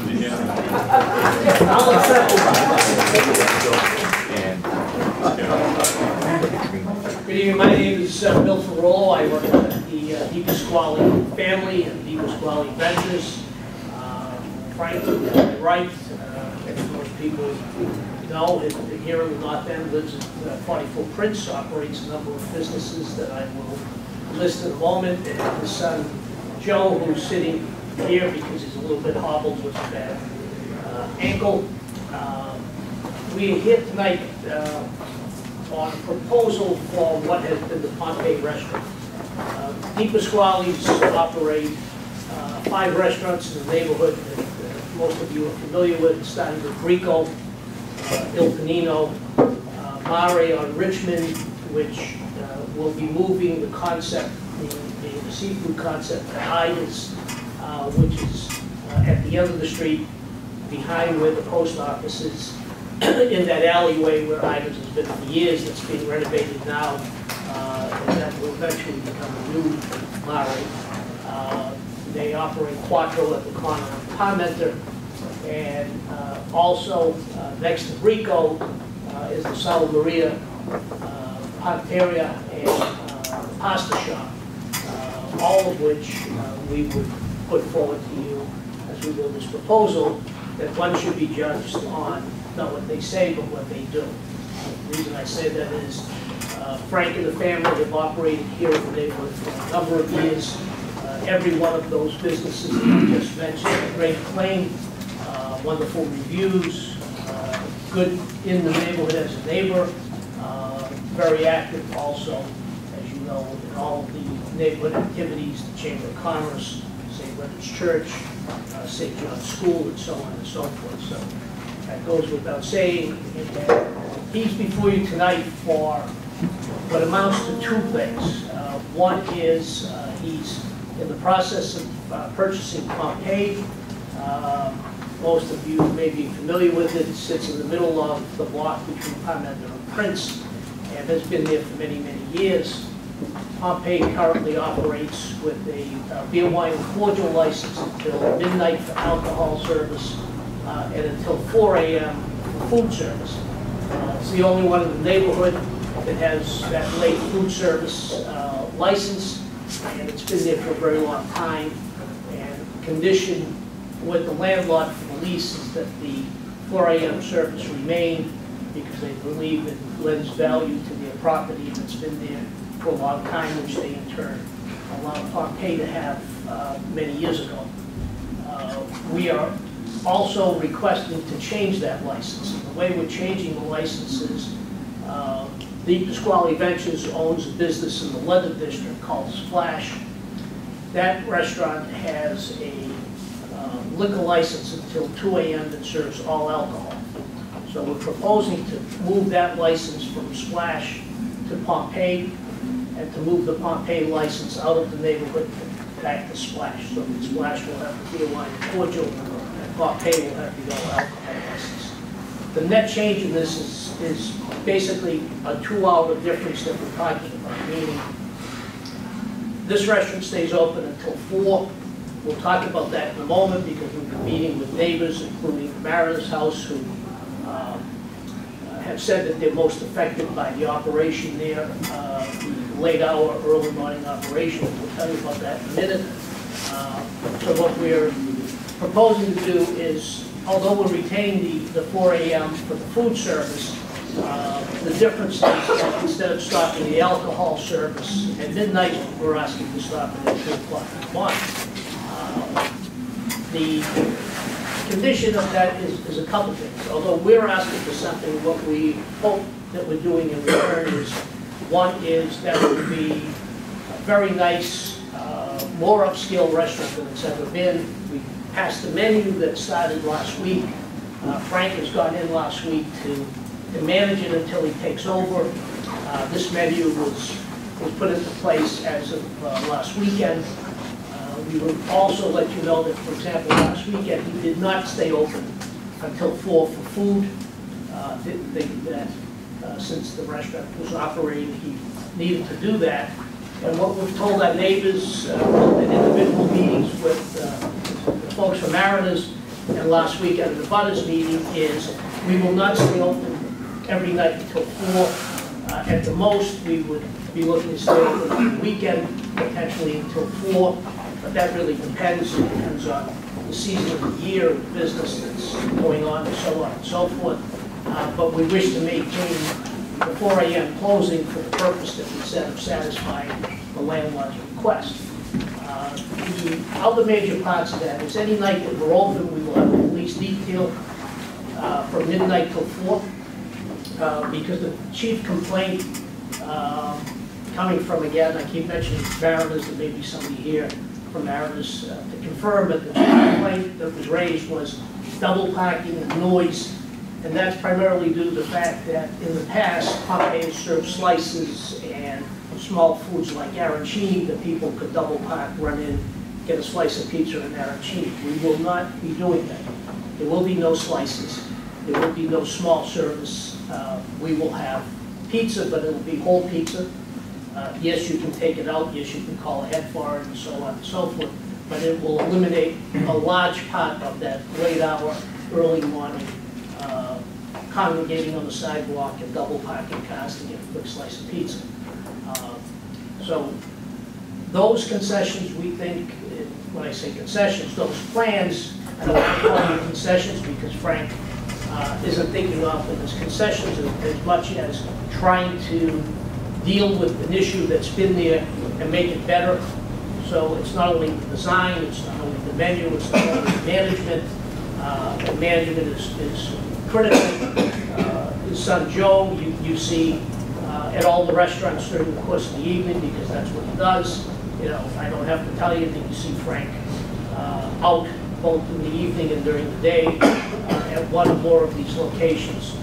Good evening, my name is Bill Ferrolo. I work at the DePasquale family and DePasquale Ventures. Frank, right, as most people know, here in the North End, lives at 44 Prince, operates a number of businesses that I will list in a moment, and his son Joe, who's sitting here because he's a little bit hobbled with a bad ankle. We are here tonight on a proposal for what has been the Pompeii restaurant. DePasquale's operate 5 restaurants in the neighborhood that most of you are familiar with, starting with Rico, Il Panino, Mare on Richmond, which will be moving the concept, the seafood concept to Ida's, which is at the end of the street, behind where the post office is, in that alleyway where Ida's has been for years. That's being renovated now, and that will eventually become a new Mare. They operate Quattro at the corner of Parmenter, and also next to Rico is the Santa Maria Pompeii and pasta shop, all of which we would put forward to you as we build this proposal, that one should be judged on not what they say, but what they do. The reason I say that is Frank and the family have operated here in the neighborhood for a number of years. Every one of those businesses that I just mentioned, a great claim, wonderful reviews, good in the neighborhood as a neighbor, very active also, as you know, in all of the neighborhood activities, the Chamber of Commerce, St. Leonard's Church, St. John's School, and so on and so forth. So that goes without saying. And he's before you tonight for what amounts to 2 things. One is he's in the process of purchasing Pompeii. Most of you may be familiar with it. It sits in the middle of the block between Parmenter and Prince, and has been there for many, many years. Pompeii currently operates with a beer, wine, and cordial license until midnight for alcohol service and until 4 a.m. for food service. It's the only one in the neighborhood that has that late food service license, and it's been there for a very long time. And condition with the landlord for the lease is that the 4 a.m. service remain, because they believe it lends value to their property that's been there for a long time, which they in turn allowed Pompeii to have many years ago. We are also requesting to change that license. And the way we're changing the license is DePasquale Ventures owns a business in the Leather District called Splash. That restaurant has a liquor license until 2 a.m. that serves all alcohol. So we're proposing to move that license from Splash to Pompeii, and to move the Pompeii license out of the neighborhood back to Splash. So that Splash will have the beer, wine, and cordial, and Pompeii will have the all alcohol license. The net change in this is basically a 2-hour difference that we're talking about, meaning this restaurant stays open until 4. We'll talk about that in a moment, because we've been meeting with neighbors, including the Mariners House, who have said that they're most affected by the operation there, the late hour, early morning operation. We'll tell you about that in a minute. So what we're proposing to do is, although we're retaining the 4 a.m. for the food service, the difference is that instead of stopping the alcohol service at midnight, we're asking to stop it at 2 o'clock in the morning. The condition of that is a couple things. Although we're asking for something, what we hope that we're doing in return is, one is that it would be a very nice, more upscale restaurant than it's ever been. We passed the menu that started last week. Frank has gone in last week to manage it until he takes over. This menu was put into place as of last weekend. We will also let you know that, for example, last weekend he did not stay open until 4 for food. Didn't think that since the restaurant was operating, he needed to do that. And what we've told our neighbors in individual meetings with the folks from Mariners and last week at the Butters meeting is we will not stay open every night until 4. At the most, we would be looking to stay open on the weekend, potentially until 4, but that really depends. It depends on the season of the year, the business that's going on, and so on and so forth. But we wish to maintain the 4 a.m. closing for the purpose that we said of satisfying the landlord's request. The other major parts of that is any night that we're open, we will have a police detail from midnight till 4, because the chief complaint coming from, again, I keep mentioning Mariners, there may be somebody here from Mariners to confirm, but the chief complaint that was raised was double parking and noise, and that's primarily due to the fact that in the past, Pompeii has served slices and small foods like arancini that people could double park, run in, get a slice of pizza and arancini. We will not be doing that. There will be no slices. There will be no small service. We will have pizza, but it'll be whole pizza. Yes, you can take it out. Yes, you can call ahead for it, and so on and so forth. But it will eliminate a large part of that late hour, early morning, congregating on the sidewalk and double parking cars to get a quick slice of pizza. So those concessions, we think, when I say concessions, those plans, I don't want to call them concessions because Frank isn't thinking of them as concessions as much as trying to deal with an issue that's been there and make it better. So it's not only the design, it's not only the menu, it's not only the management. The management is critical. His son Joe, you see at all the restaurants during the course of the evening because that's what he does. You know, I don't have to tell you that you see Frank out both in the evening and during the day at one or more of these locations.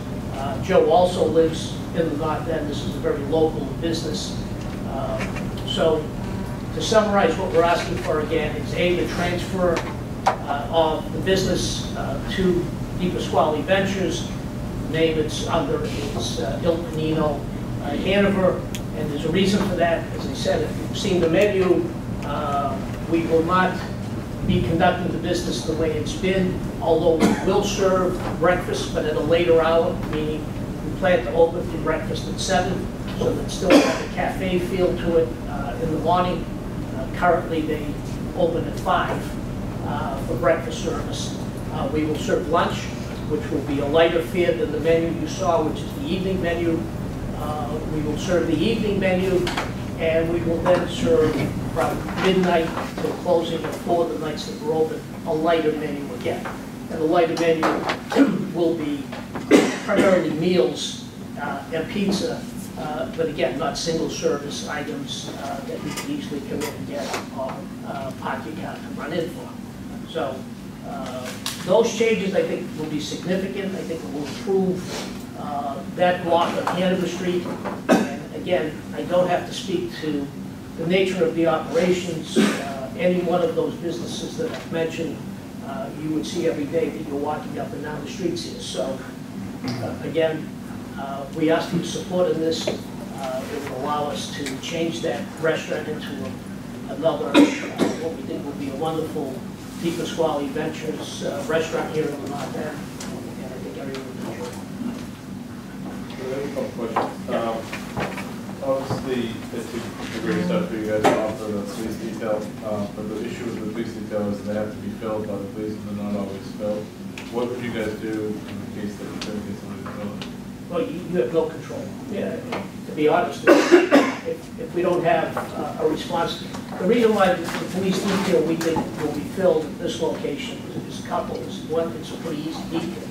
Joe also lives in the North End. This is a very local business. So to summarize, what we're asking for again is A, the transfer of the business to DePasquale Ventures. The name it's under is Il Panino Hanover, and there's a reason for that. As I said, if you've seen the menu, we will not be conducting the business the way it's been, although we will serve breakfast, but at a later hour, meaning we plan to open for breakfast at 7, so that still has a cafe feel to it in the morning. Currently, they open at 5 for breakfast service. We will serve lunch, which will be a lighter fare than the menu you saw, which is the evening menu. We will serve the evening menu, and we will then serve from midnight till closing at 4 the nights that we're open, a lighter menu again. And the lighter menu will be primarily meals and pizza, but again, not single service items that you can easily come in and get or park your car to run in for. So those changes, I think, will be significant. I think it will improve that block of Hanover Street. And again, I don't have to speak to the nature of the operations. Any one of those businesses that I've mentioned, you would see every day that you're walking up and down the streets here. So again, we ask for your support in this. It will allow us to change that restaurant into another, what we think will be a wonderful DePasquale Ventures restaurant here in the North End. And I think everyone will enjoy it. I have a couple questions. Obviously, it's a great start for you guys to offer the police detail, but the issue with the police detail is they have to be filled by the police and they're not always filled. What would you guys do in the case that you couldn't get somebody to fill it? Well, you have no control. Yeah, to be honest, if we don't have a response, the reason why the police detail we think will be filled at this location is a couple. One, it's a pretty easy detail.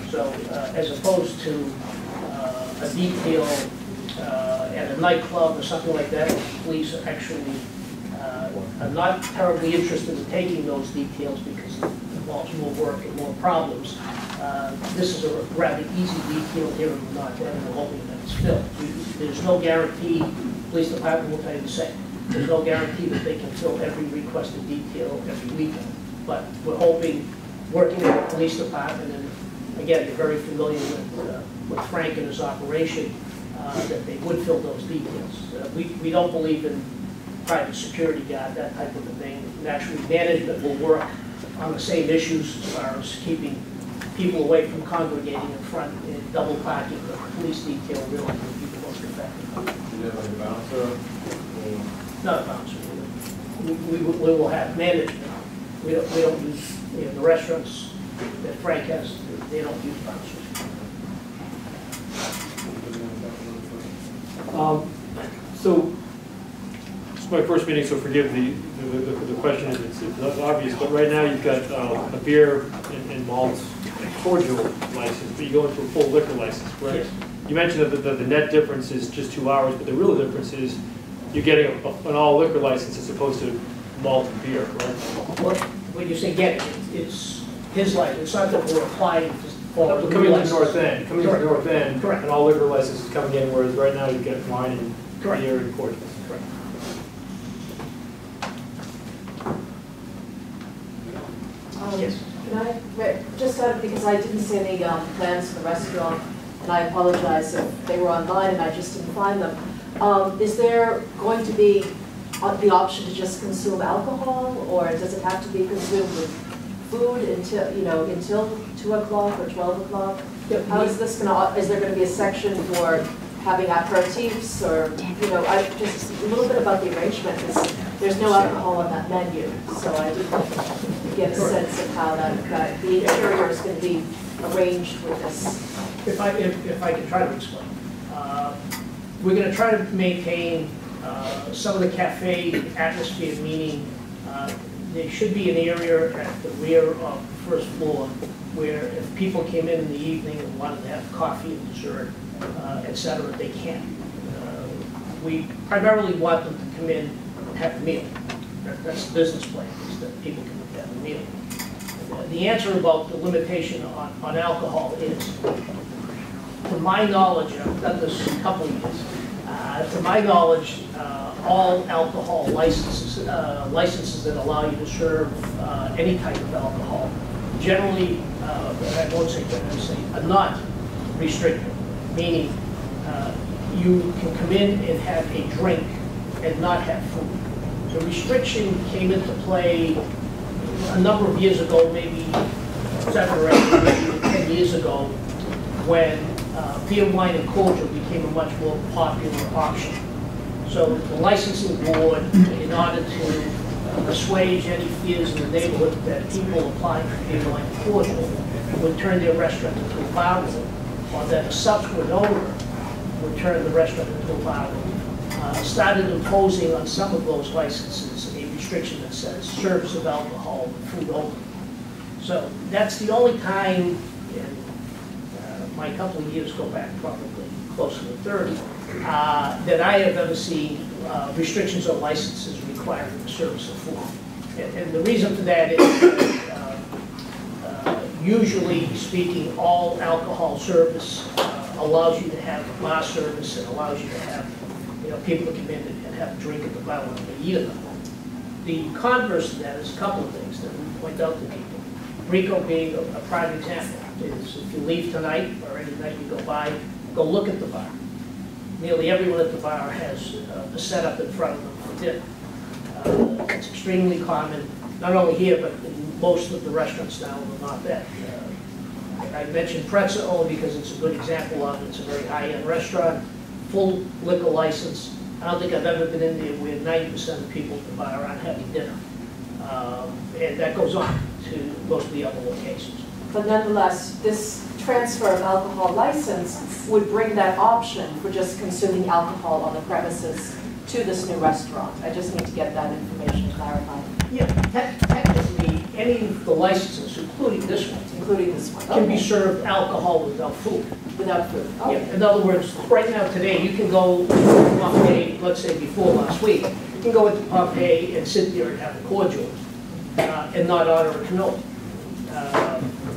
So as opposed to a detail at a nightclub or something like that, the police are actually are not terribly interested in taking those details because it involves more work and more problems. This is a rather easy detail here in the North End, and we're hoping that it's filled. There's no guarantee, the police department will tell you the same. There's no guarantee that they can fill every requested detail every weekend. But we're hoping, working with the police department, and again, you're very familiar with Frank and his operation, that they would fill those details. We don't believe in private security guard, that type of a thing. Naturally, management will work on the same issues as far as keeping people away from congregating in front and double parking. The police detail really would be the most effective. Do you have like a bouncer? Not a bouncer. We will have management. We don't use, the restaurants that Frank has, they don't use bouncers. So, this is my first meeting, so forgive the question, it's obvious, but right now you've got a beer and malt cordial license, but you go into a full liquor license, correct? Yes. You mentioned that the net difference is just 2 hours, but the real difference is you're getting an all liquor license as opposed to malt and beer, correct? Well, when you say get it, it's his license. It's not that we're applying for the Coming to the license. north end, Correct. an all liquor license is coming in, whereas right now you get wine and Correct. beer and cordials. Correct. Yes. Can I, just because I didn't see any plans for the restaurant, and I apologize if they were online and I just didn't find them. Is there going to be the option to just consume alcohol, or does it have to be consumed with food until 2 o'clock or 12 o'clock? How is this going to, is there going to be a section for having aperitifs, or, just a little bit about the arrangement, because there's no alcohol on that menu, so I didn't get a sense of how that the interior is going to be arranged with this. If I can try to explain. We're going to try to maintain some of the cafe atmosphere, meaning there should be an area at the rear of the first floor where if people came in the evening and wanted to have coffee and dessert, et cetera, they can. We primarily want them to come in and have a meal. That's the business plan, is that people can have a meal. The answer about the limitation on alcohol is, to my knowledge, and I've done this a couple of years, to my knowledge, all alcohol licenses that allow you to serve any type of alcohol, generally, I won't say generally, say, are not restricted, meaning you can come in and have a drink and not have food. The restriction came into play a number of years ago, maybe 7 or 8, maybe 10 years ago, when beer, wine, and cordial became a much more popular option. So the licensing board, in order to assuage any fears in the neighborhood that people applying for beer, wine, and cordial would turn their restaurant into a bar room, or that a subsequent owner would turn the restaurant into a bar room, started imposing on some of those licenses a restriction that says service of alcohol, food only. So that's the only time, and my couple of years go back probably closer to 30, that I have ever seen restrictions on licenses requiring the service of food. And the reason for that is usually speaking, all alcohol service allows you to have bar service and allows you to have people to come in and have a drink at the bar when they eat them. The converse of that is a couple of things that we point out to people. Rico being a prime example is if you leave tonight or any night you go by, go look at the bar. Nearly everyone at the bar has a setup in front of them for dinner. It's extremely common, not only here, but in most of the restaurants now are not that. I mentioned Pretzel only because it's a good example of it. It's a very high-end restaurant, full liquor license. I don't think I've ever been in there where 90% of people at the bar aren't having dinner. And that goes on to most of the other locations. But nonetheless, this transfer of alcohol license would bring that option for just consuming alcohol on the premises to this new restaurant. I just need to get that information clarified. Yeah, technically, any of the licenses, including this one, can be served alcohol without food. Without food. Oh. Yeah. In other words, right now today, you can go to Pompeii, let's say before last week, you can go into Pompeii and sit there and have a cordial and not order a cannoli.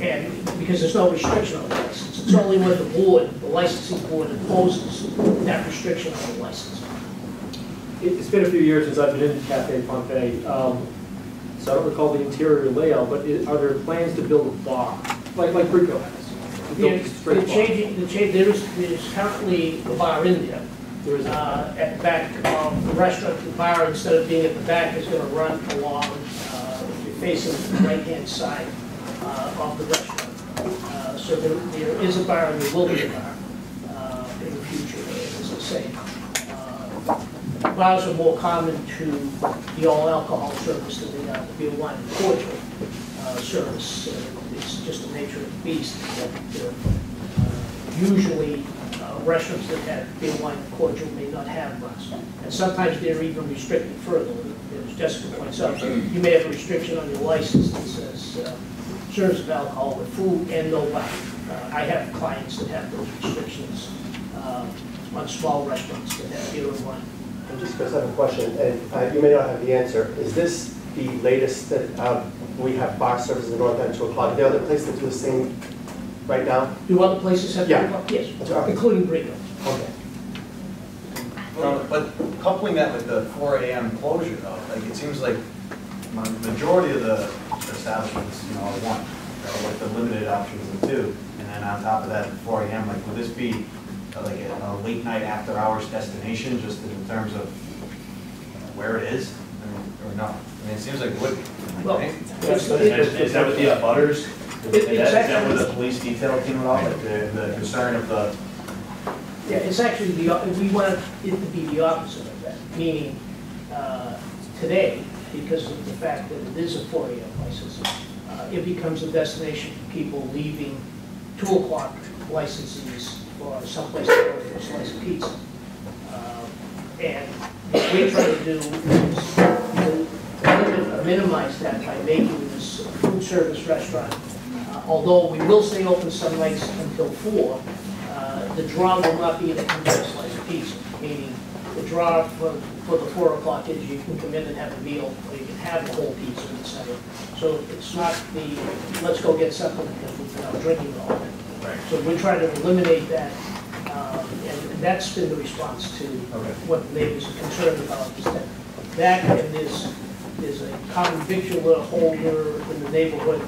And because there's no restriction on the license. It's only when the board, the licensing board, imposes that restriction on the license. It's been a few years since I've been in Cafe Pompeii, so I don't recall the interior layout, but are there plans to build a bar, like Rico has? There's currently a bar in there. There is at the back of the restaurant. The bar, instead of being at the back, is going to run along. If facing the right-hand side of the restaurant. So there is a bar and there will be a bar in the future, as I say. Bars are more common to the all-alcohol service than they are the beer, wine, and cordial service. It's just the nature of the beast that usually restaurants that have beer, wine, and cordial may not have bars. And sometimes they're even restricted further. As Jessica points out, you may have a restriction on your license that says serves of alcohol with food and no bar. I have clients that have those restrictions on small restaurants that have beer and wine. And just because I have a question, and you may not have the answer, is this the latest that we have bar service in the North End 2 o'clock? Are there other places that do the same right now? Do other places have? Yeah. Yes, That's right. including Brico. Okay. But coupling that with the 4 a.m. closure though, like it seems like majority of the establishments, are one, right, with the limited options of 2. And then on top of that, 4 a.m., like would this be like a late night after hours destination just in terms of where it is? Or no? I mean, it seems like it would be. Well, right? it's- Is that what the butters? Is that Exactly. where the police detail came about, like the concern of the? Yeah, it's actually we want it to be the opposite of that, meaning today, because of the fact that it is a 4 a.m. license, it becomes a destination for people leaving 2 o'clock licenses for someplace to go for a slice of pizza. And what we're trying to do is minimize that by making this a food service restaurant. Although we will stay open some nights until 4, the draw will not be to come get a slice of pizza, meaning the draw for the 4 o'clock is you can come in and have a meal, or you can have the whole pizza, etc. So it's not the, let's go get something because we've been out drinking all night. Right. So we're trying to eliminate that, and that's been the response to what the neighbors are concerned about, is that and there's a common victular holder in the neighborhood,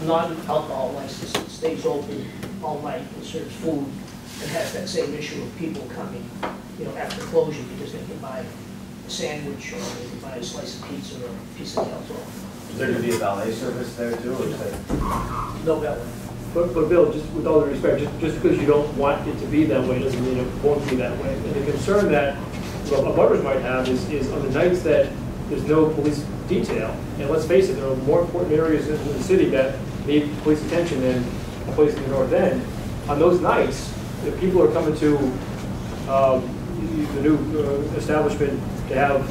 non-alcohol license that stays open all night and serves food and has that same issue of people coming, after closure because they can buy a sandwich or they can buy a slice of pizza or a piece of calzone. Is there going to be a valet service there too, or is that? No valet. But Bill, just with all due respect, just because you don't want it to be that way doesn't mean it won't be that way. And the concern that abutters might have is on the nights that there's no police detail, and let's face it, there are more important areas in the city that need police attention than a place in the North End. On those nights, if people are coming to the new establishment to have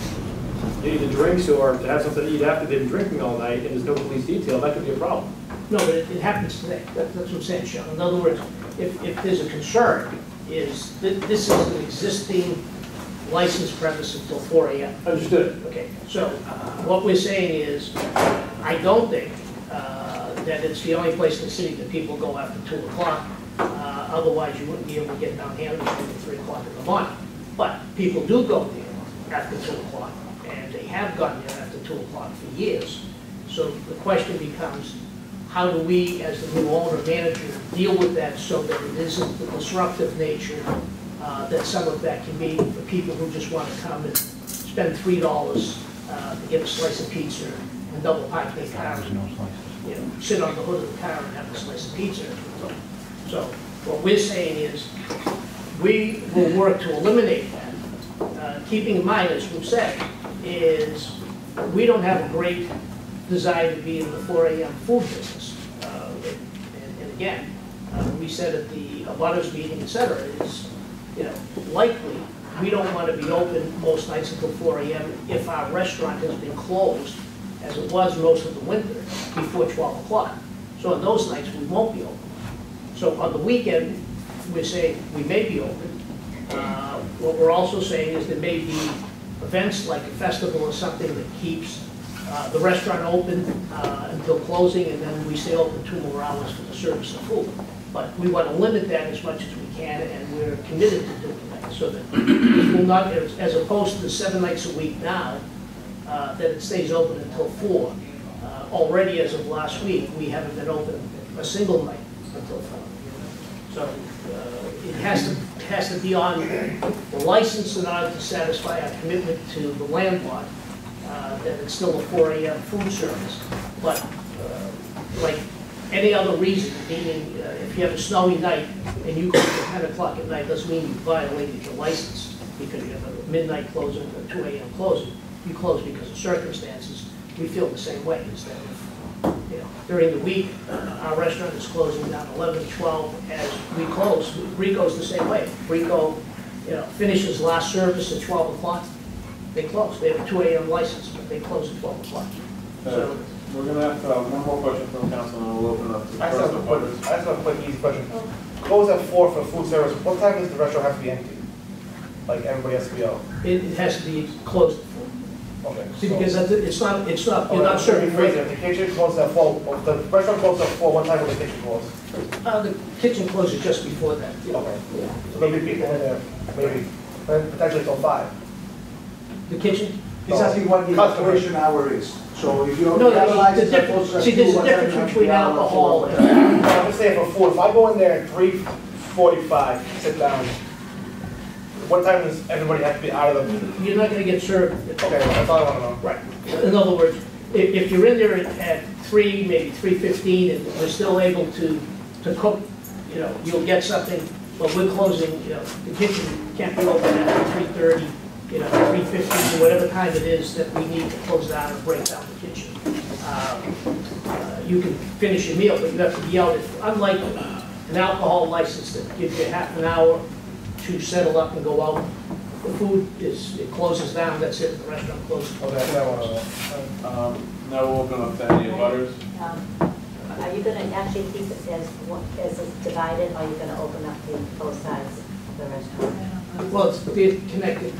either drinks or to have something to eat after they've been drinking all night and there's no police detail, that could be a problem. No, but it happens today. That's what I'm saying, Sean. In other words, if there's a concern, is that this is an existing licensed premise until 4 a.m. Understood. Okay, so what we're saying is, I don't think that it's the only place in the city that people go after 2 o'clock. Otherwise, you wouldn't be able to get down Hanover St at 3 o'clock in the morning. But people do go there after 2 o'clock, and they have gone there after 2 o'clock for years. So the question becomes, how do we, as the new owner manager, deal with that so that it isn't the disruptive nature that some of that can be for people who just want to come and spend $3 to get a slice of pizza and double park their car and sit on the hood of the car and have a slice of pizza. So what we're saying is we will work to eliminate that. Keeping in mind, as we've said, is we don't have a great desire to be in the 4 a.m. food business. And again, we said at the abutters meeting, et cetera, is, likely we don't want to be open most nights until 4 a.m. if our restaurant has been closed, as it was most of the winter, before 12 o'clock. So on those nights, we won't be open. So on the weekend, we're saying we may be open. What we're also saying is there may be events like a festival or something that keeps the restaurant open until closing, and then we stay open 2 more hours for the service of food. But we want to limit that as much as we can, and we're committed to doing that, so that it will not, as opposed to the 7 nights a week now, that it stays open until 4. Already, as of last week, we haven't been open a single night until 4. So it has to be on the license in order to satisfy our commitment to the landlord. then it's still a 4 AM food service. But like any other reason, meaning if you have a snowy night and you close at 10 o'clock at night, doesn't mean you violated your license because you have a midnight closing or a 2 AM closing. You close because of circumstances. We feel the same way, is that if, during the week, our restaurant is closing down 11, 12 as we close. Rico's the same way. Rico, finishes last service at 12 o'clock. They close. They have a 2 AM license, but they close at 12 o'clock. So we're going to have one more question from council, and we'll open up to the I just have a quick, easy question. Close at 4 for food service. What time does the restaurant have to be empty? Like everybody has to be out? it has to be closed at 4. Okay. See, because it's not, you're not serving Phrase food. it. The kitchen closes at 4. If the restaurant closes at 4, what time will the kitchen close? The kitchen closes just before that. Okay. So there'll be people in there, maybe, potentially till 5. The kitchen? He's asking what the operation hour is. So if you're No, analyzing the close at see, there's 2, a what time difference is between the hour alcohol for- and, I'm just saying for food, if I go in there at 3:45, sit down, what time does everybody have to be out of the? you're not gonna get served. Okay, that's all I want to know. Right. In other words, if you're in there at 3, maybe 3:15, and we're still able to cook, you'll get something, but we're closing, the kitchen can't be open at 3:30, 3:15, or whatever time it is that we need to close down and break down the kitchen. You can finish your meal, but you have to be out, unlike an alcohol license that gives you half an hour to settle up and go out. The food it closes down, that's it, the restaurant closes. Okay, that's what I want to know. now we'll open up to any butters. Are you gonna actually keep it as it's divided, or are you gonna open up both sides of the restaurant? Well, it's connected,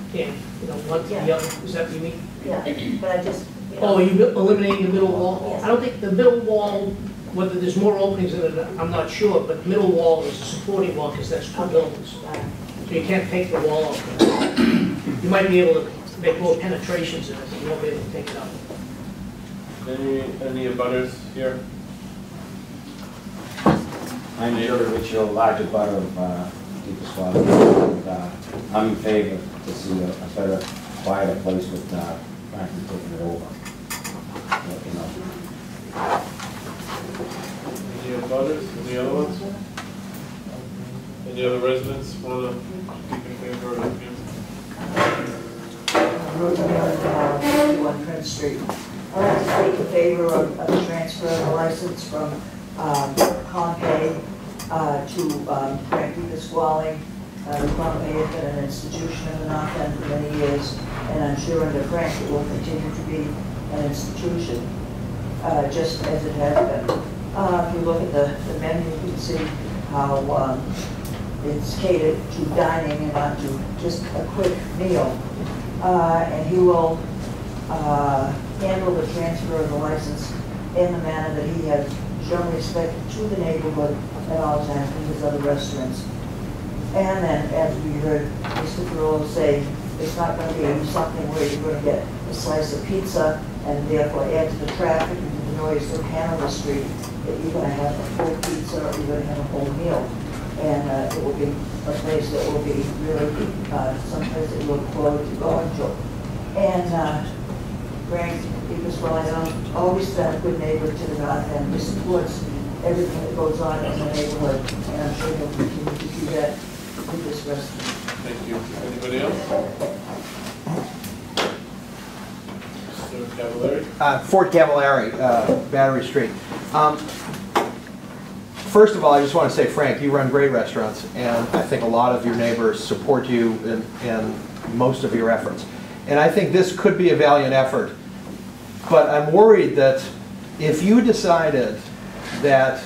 one to the other, is that what you mean? Yeah, but I just, Oh, are you eliminating the middle wall? Yes. I don't think the middle wall, whether there's more openings in it, I'm not sure, but the middle wall is a supporting wall because that's two buildings. So you can't take the wall off. You might be able to make little penetrations in it, but you won't be able to take it out. Any butters here? I'm Jerry Ritchie, larger butter of DePasquale Ventures. I'm in favor to see a better, quieter place with Franklin taking it over. Any other butters? Any other ones? Any other residents want to speak in favor of it? On Prince Street. I'd like to speak in favor of the transfer of the license from Pompeii to Frank DePasquale. Pompeii has been an institution in the North End for many years, and I'm sure under Frank it will continue to be an institution, just as it has been. If you look at the menu, you can see how it's catered to dining and not to just a quick meal. And he will handle the transfer of the license in the manner that he has shown respect to the neighborhood at all times in his other restaurants. And then, as we heard Mr. Perillo say, it's not going to be something where you're going to get a slice of pizza and therefore add to the traffic and to the noise of Hanover Street, that you're going to have a full pizza or you're going to have a whole meal. And it will be a place that will be really someplace that you look forward to going to. And Frank DePasquale has always been a good neighbor to the North End. He supports everything that goes on in the neighborhood, and I'm sure he'll continue to do that with this restaurant. Thank you. Anybody else? Mr. Cavallari? Fort Cavallari, Battery Street. First of all, I just want to say, Frank, you run great restaurants, and I think a lot of your neighbors support you in most of your efforts. And I think this could be a valiant effort, but I'm worried that if you decided that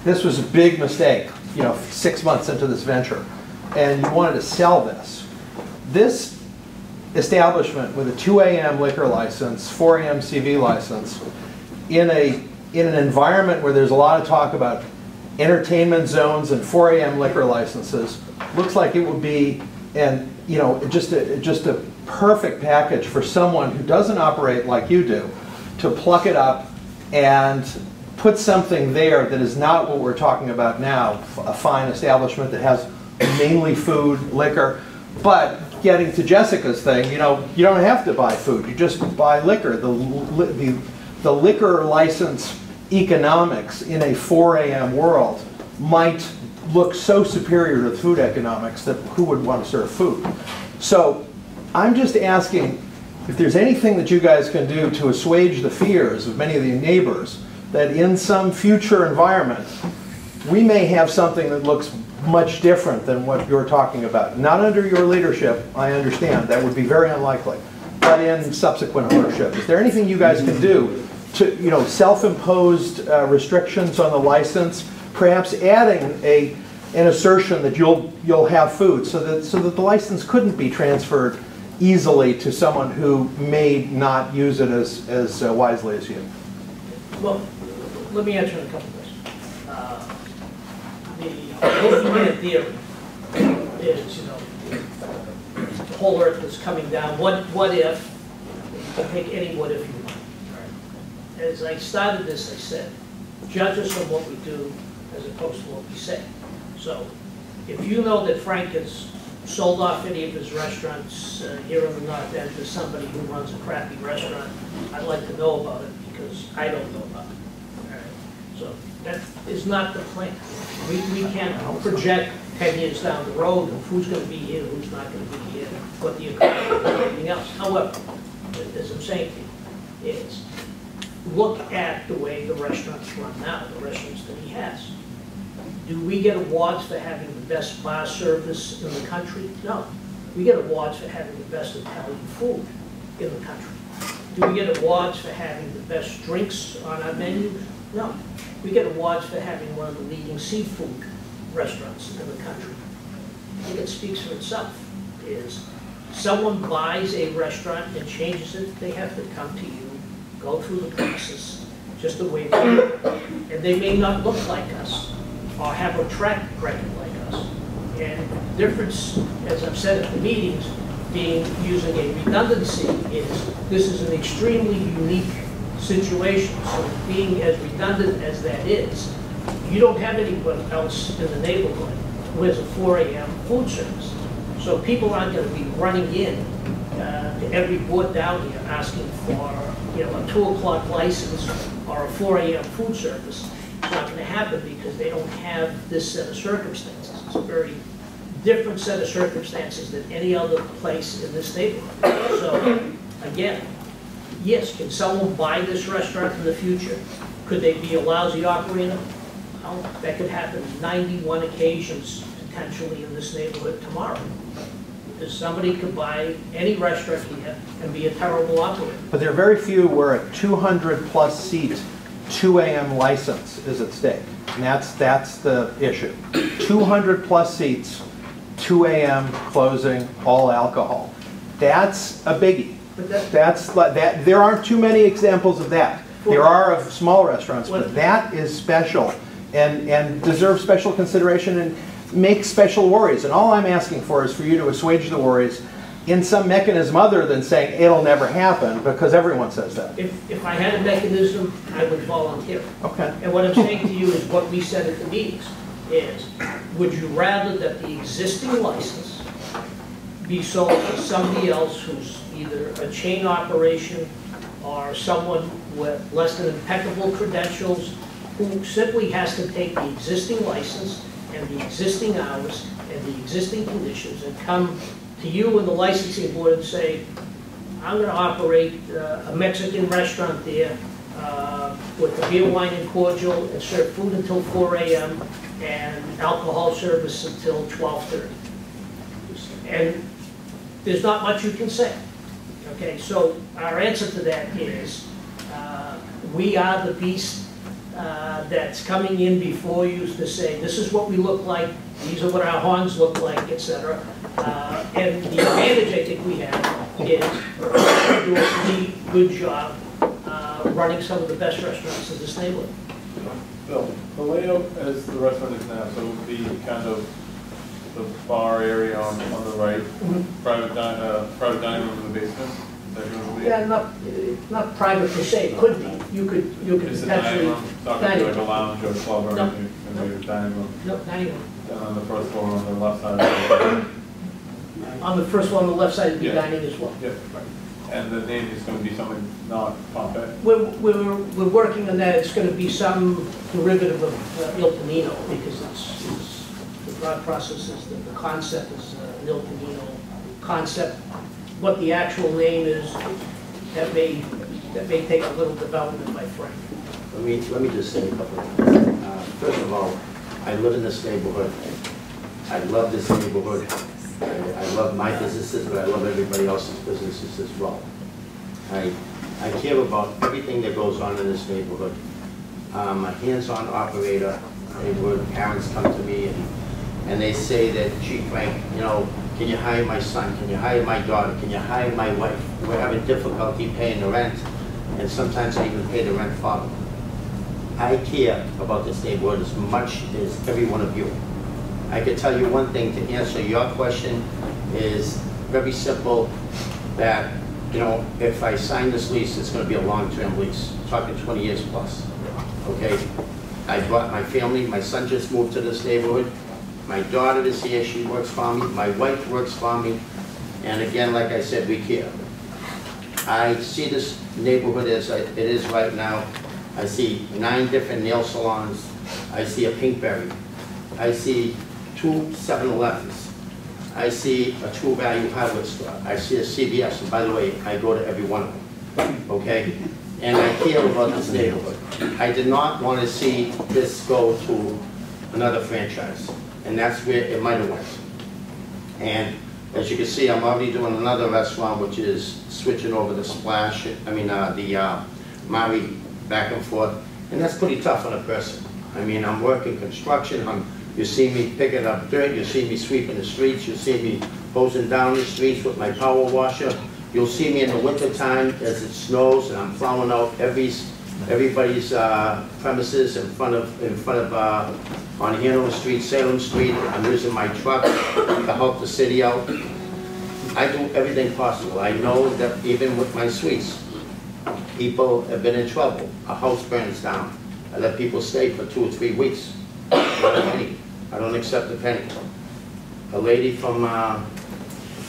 this was a big mistake, 6 months into this venture, and you wanted to sell this establishment with a 2 a.m. liquor license, 4 a.m. CV license, in an environment where there's a lot of talk about entertainment zones and 4 a.m. liquor licenses, looks like it would be just a perfect package for someone who doesn't operate like you do to pluck it up and put something there that is not what we're talking about now, a fine establishment that has mainly food, liquor, but getting to Jessica's thing, you know, you don't have to buy food. You just buy liquor. The liquor license economics in a 4 a.m. world might look so superior to the food economics that who would want to serve food? So I'm just asking if there's anything that you guys can do to assuage the fears of many of the neighbors that in some future environment we may have something that looks much different than what you're talking about. Not under your leadership, I understand. That would be very unlikely. But in subsequent ownership, is there anything you guys can do to, you know, self-imposed restrictions on the license, perhaps adding an assertion that you'll have food so that the license couldn't be transferred easily to someone who may not use it as wisely as you? Well, let me answer in a couple of ways. The open-ended theory is, you know, the whole earth is coming down. What if? You can take any what if you want. Right? As I started this, I said, judge us on what we do as opposed to what we say. So, if you know that Frank has sold off any of his restaurants here in the North End to somebody who runs a crappy restaurant, I'd like to know about it because I don't know about it. All right? So that is not the plan. We can't project 10 years down the road of who's going to be here, who's not going to be here, what the economy and everything else. However, as I'm saying to you, is look at the way the restaurants run now, the restaurants that he has. Do we get awards for having the best bar service in the country? No. We get awards for having the best Italian food in the country. Do we get awards for having the best drinks on our menus? No. We get awards for having one of the leading seafood restaurants in the country. I think it speaks for itself. Is someone buys a restaurant and changes it, they have to come to you, go through the process, just the way they do. And they may not look like us or have a track record like us. And the difference, as I've said at the meetings, being using a redundancy is this is an extremely unique situation. So being as redundant as that is, you don't have anyone else in the neighborhood who has a 4 a.m. food service. So people aren't going to be running in to every board down here asking for, you know, a 2 o'clock license or a 4 a.m. food service. It's not going to happen because they don't have this set of circumstances. It's a very different set of circumstances than any other place in this neighborhood. So, again, yes, can someone buy this restaurant in the future? Could they be a lousy operator? Well, that could happen 91 occasions potentially in this neighborhood tomorrow. Because somebody could buy any restaurant here and be a terrible operator. But there are very few where a 200+ seat 2 a.m. license is at stake. And that's the issue. 200+ seats, 2 a.m. closing, all alcohol. That's a biggie. There aren't too many examples of that. There are of small restaurants, but that is special and deserves special consideration and makes special worries. And all I'm asking for is for you to assuage the worries in some mechanism other than saying it'll never happen, because everyone says that. If I had a mechanism, I would volunteer. Okay. And what I'm saying to you is what we said at the meetings is, would you rather that the existing license be sold to somebody else who's either a chain operation or someone with less than impeccable credentials who simply has to take the existing license and the existing hours and the existing conditions and come to you and the licensing board and say, I'm going to operate a Mexican restaurant there with the beer, wine, and cordial and serve food until 4 a.m. and alcohol service until 12:30. And there's not much you can say. Okay, so our answer to that is we are the beast that's coming in before you to say, this is what we look like, these are what our horns look like, etc. And the advantage I think we have is do a pretty good job running some of the best restaurants in this neighborhood. Bill, the layout as the restaurant is now, so it would be kind of the bar area on the right, private dining room in the basement. Is that going to be? Yeah, not private per se. It could be. You could Is it dining room? It's not going to be like a lounge or a club or anything. It's going to be a dining room. No, dining room. And on the first floor on the left side of the On the first one, on the left side, would be Yeah. dining as well. Yeah, right. And the name is going to be something not Pompeii? We're working on that. It's going to be some derivative of Il Panino, because the thought process is that the concept is an Il Panino concept. What the actual name is, that may take a little development by Frank. Let me just say a couple of things. First of all, I live in this neighborhood. I love this neighborhood. I love my businesses, but I love everybody else's businesses as well. I care about everything that goes on in this neighborhood. I'm a hands-on operator. Where parents come to me and they say that, gee, Frank, you know, can you hire my son? Can you hire my daughter? Can you hire my wife? We're having difficulty paying the rent, and sometimes I even pay the rent for them. I care about this neighborhood as much as every one of you. I can tell you one thing to answer your question is very simple, that, you know, if I sign this lease, it's going to be a long-term lease, talking 20 years plus, okay? I brought my family, my son just moved to this neighborhood, my daughter is here, she works for me, my wife works for me, and again, like I said, we care. I see this neighborhood as it is right now. I see 9 different nail salons, I see a Pinkberry, I see 2 7-Elevens. I see a True Value hardware store. I see a CVS, and by the way, I go to every one of them, okay? And I care about this neighborhood. I did not want to see this go to another franchise, and that's where it might have went. And as you can see, I'm already doing another restaurant, which is switching over the Splash, the Mari back and forth, and that's pretty tough on a person. I mean, I'm working construction, you see me picking up dirt, you see me sweeping the streets, you see me hosing down the streets with my power washer. You'll see me in the winter time as it snows and I'm plowing out everybody's premises in front of on Hanover Street, Salem Street. I'm using my truck to help the city out. I do everything possible. I know that even with my suites, people have been in trouble. A house burns down. I let people stay for 2 or 3 weeks. Not a penny. I don't accept a penny. A lady from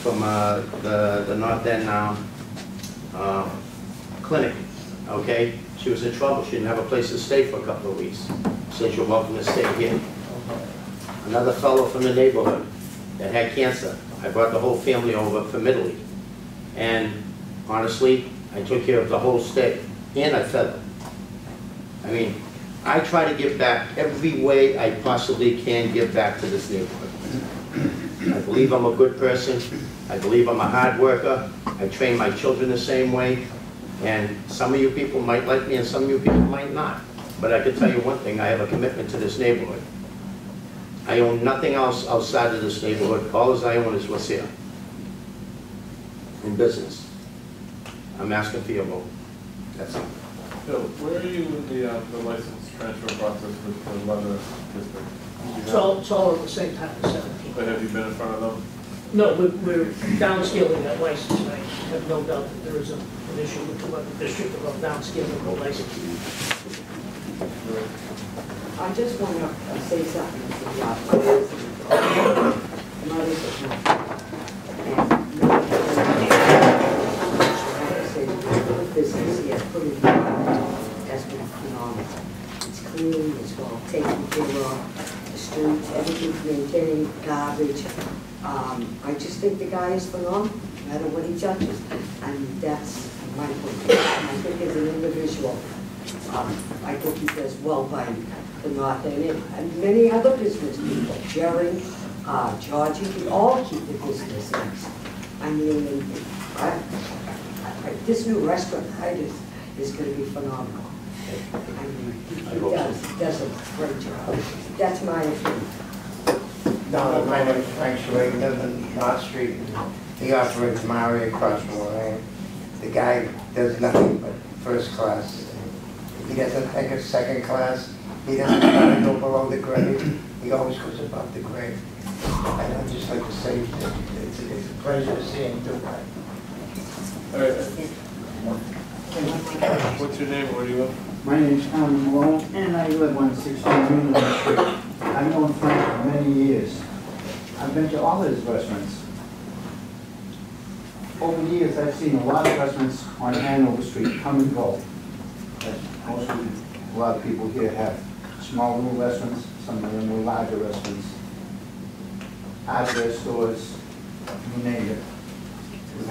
the North End clinic, okay? She was in trouble. She didn't have a place to stay for a couple of weeks. Said you're welcome to stay here. Another fellow from the neighborhood that had cancer. I brought the whole family over from Italy. And honestly, I took care of the whole state. And I fed them. I mean, I try to give back every way I possibly can give back to this neighborhood. I believe I'm a good person. I believe I'm a hard worker. I train my children the same way. And some of you people might like me and some of you people might not. But I can tell you one thing, I have a commitment to this neighborhood. I own nothing else outside of this neighborhood. All I own is what's here. In business. I'm asking for your vote. That's it. Bill, where are you in the license transfer process with the weather district? It's all at the same time, the 17th. But have you been in front of them? No, we're downscaling that license. I have no doubt that there is an issue with the weather district about downscaling the license. I just want to say something to the business here, putting has been phenomenal. It's clean, it's well taken care of, the streets, everything's maintained, garbage. I just think the guy is phenomenal, no matter what he touches, and that's my point. I think as an individual, I think he does well by the North End and many other business people, Jerry, Georgie, we all keep the business nice. I mean, this new restaurant is going to be phenomenal. I mean, he does a great job. That's my opinion. No, my name is Frank Schwig, live in North Street. He operates Mari across from Lorraine. The guy does nothing but first class. He doesn't take a second class. He doesn't try to go below the grade. He always goes above the grade. And I'd just like to say that it's a pleasure to see him do that. All right, I think. What's your name? Where do you live? My name is Tom Malone, and I live on 16 Union Street. I've known Frank for many years. I've been to all his restaurants. over the years, I've seen a lot of restaurants on Hanover Street come and go. Mostly, a lot of people here have small little restaurants, some of them were larger restaurants. Hardware stores, you name it. We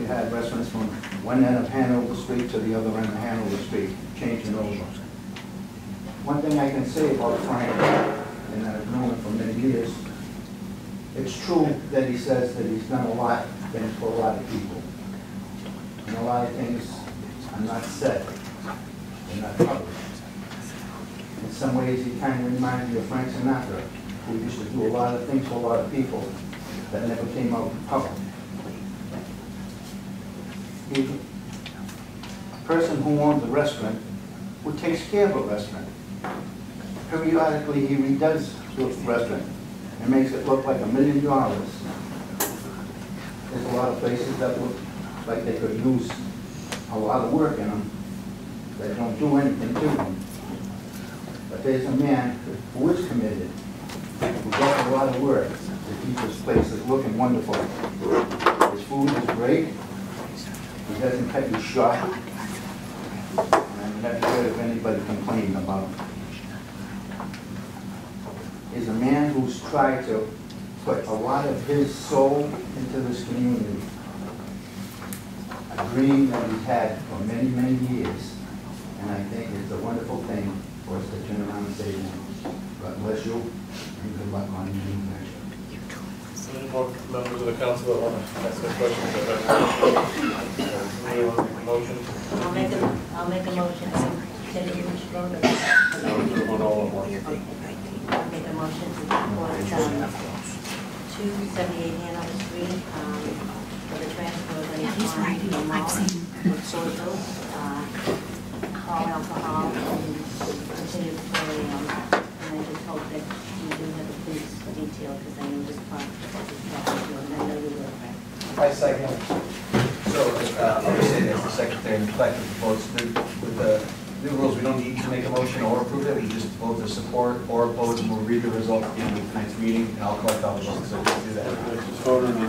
had restaurants from one end of Hanover Street to the other end of Hanover Street, changing over. One thing I can say about Frank, and I've known him for many years, it's true that he says that he's done a lot of things for a lot of people. And a lot of things are not said, they're not published. In some ways, he kind of reminds me of Frank Sinatra, who used to do a lot of things for a lot of people that never came out in public. The person who owns the restaurant, who takes care of a restaurant, periodically he redoes the restaurant and makes it look like $1 million. There's a lot of places that look like they could use a lot of work in them that don't do anything to them. But there's a man who is committed, who does a lot of work to keep his places looking wonderful. His food is great. He doesn't cut you short. And I've never heard of anybody complaining about him. He's a man who's tried to put a lot of his soul into this community. A dream that he's had for many, many years. And I think it's a wonderful thing for us to turn around and say, God bless you, and good luck on your new venture. Any more members of the council that want to ask a question? Somebody want to make a motion? I'll make a motion. Can you vote? No, we're doing all at once. I'll make a motion to support 278 Hanover Street for the transfer of any funds from malt, cordials, all alcohol, and continue to carry on. And I just hope that you do have the police detail, because I know this part and I know you will. I second. So, I'll just say as the secretary and collective votes, with the new rules, we don't need to make a motion or approve it, we just vote to support or oppose, and we'll read the result at the end of tonight's meeting, and I'll collect all the votes, so we'll do that. Just vote on the